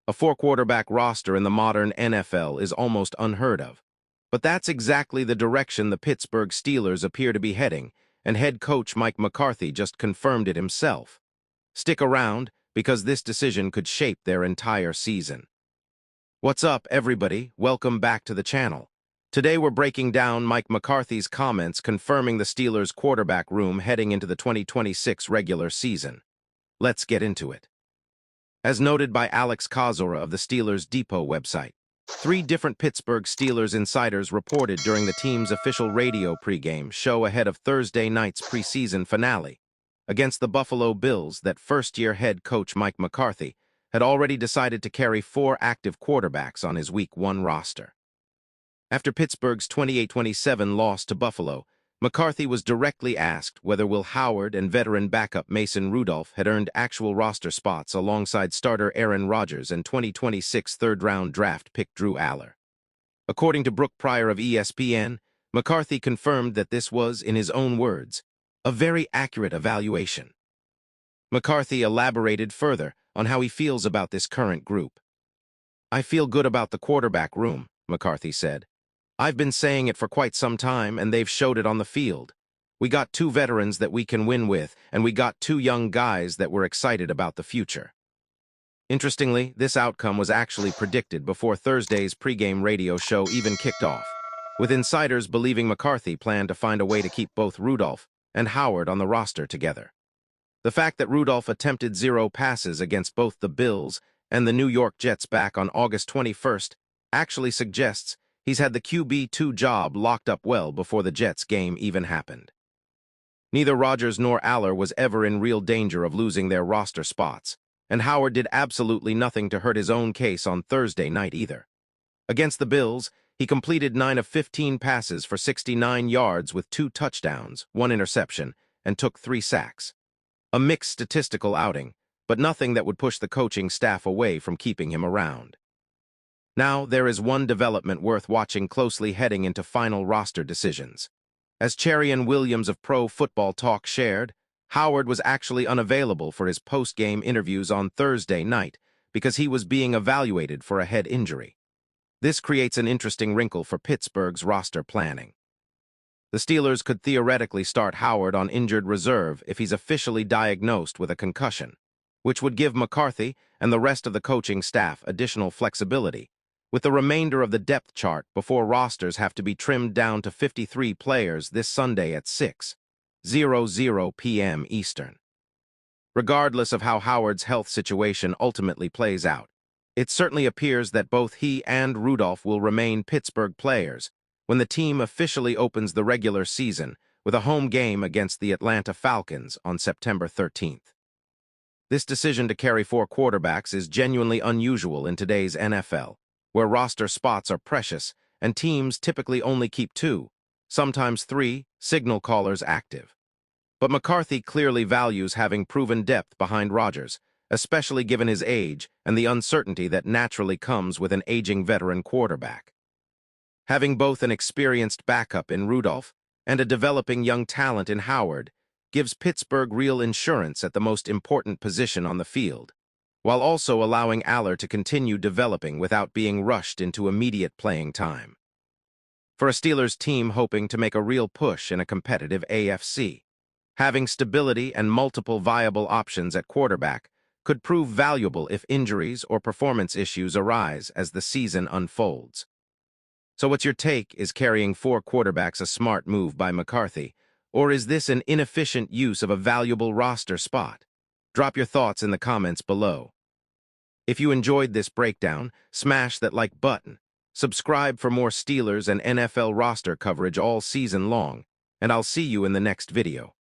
A four-quarterback roster in the modern NFL is almost unheard of. But that's exactly the direction the Pittsburgh Steelers appear to be heading, and head coach Mike McCarthy just confirmed it himself. Stick around, because this decision could shape their entire season. What's up, everybody? Welcome back to the channel. Today we're breaking down Mike McCarthy's comments confirming the Steelers' quarterback room heading into the 2026 regular season. Let's get into it. As noted by Alex Kozora of the Steelers Depot website, 3 different Pittsburgh Steelers insiders reported during the team's official radio pregame show ahead of Thursday night's preseason finale against the Buffalo Bills that first-year head coach Mike McCarthy had already decided to carry 4 active quarterbacks on his Week 1 roster. After Pittsburgh's 28-27 loss to Buffalo, McCarthy was directly asked whether Will Howard and veteran backup Mason Rudolph had earned actual roster spots alongside starter Aaron Rodgers and 2026 third-round draft pick Drew Allar. According to Brooke Pryor of ESPN, McCarthy confirmed that this was, in his own words, a very accurate evaluation. McCarthy elaborated further on how he feels about this current group. "I feel good about the quarterback room," McCarthy said. "I've been saying it for quite some time, and they've showed it on the field. We got 2 veterans that we can win with, and we got 2 young guys that we're excited about the future." Interestingly, this outcome was actually predicted before Thursday's pregame radio show even kicked off, with insiders believing McCarthy planned to find a way to keep both Rudolph and Howard on the roster together. The fact that Rudolph attempted 0 passes against both the Bills and the New York Jets back on August 21st actually suggests he's had the QB2 job locked up well before the Jets game even happened. Neither Rodgers nor Allar was ever in real danger of losing their roster spots, and Howard did absolutely nothing to hurt his own case on Thursday night either. Against the Bills, he completed 9 of 15 passes for 69 yards with 2 touchdowns, 1 interception, and took 3 sacks. A mixed statistical outing, but nothing that would push the coaching staff away from keeping him around. Now, there is one development worth watching closely heading into final roster decisions. As Cherian Williams of Pro Football Talk shared, Howard was actually unavailable for his post-game interviews on Thursday night because he was being evaluated for a head injury. This creates an interesting wrinkle for Pittsburgh's roster planning. The Steelers could theoretically start Howard on injured reserve if he's officially diagnosed with a concussion, which would give McCarthy and the rest of the coaching staff additional flexibility, with the remainder of the depth chart before rosters have to be trimmed down to 53 players this Sunday at 6:00 p.m. Eastern. Regardless of how Howard's health situation ultimately plays out, it certainly appears that both he and Rudolph will remain Pittsburgh players when the team officially opens the regular season with a home game against the Atlanta Falcons on September 13th. This decision to carry 4 quarterbacks is genuinely unusual in today's NFL, where roster spots are precious and teams typically only keep 2, sometimes 3, signal callers active. But McCarthy clearly values having proven depth behind Rodgers, especially given his age and the uncertainty that naturally comes with an aging veteran quarterback. Having both an experienced backup in Rudolph and a developing young talent in Howard gives Pittsburgh real insurance at the most important position on the field, while also allowing Allar to continue developing without being rushed into immediate playing time. For a Steelers team hoping to make a real push in a competitive AFC, having stability and multiple viable options at quarterback could prove valuable if injuries or performance issues arise as the season unfolds. So what's your take? Is carrying 4 quarterbacks a smart move by McCarthy, or is this an inefficient use of a valuable roster spot? Drop your thoughts in the comments below. If you enjoyed this breakdown, smash that like button, subscribe for more Steelers and NFL roster coverage all season long, and I'll see you in the next video.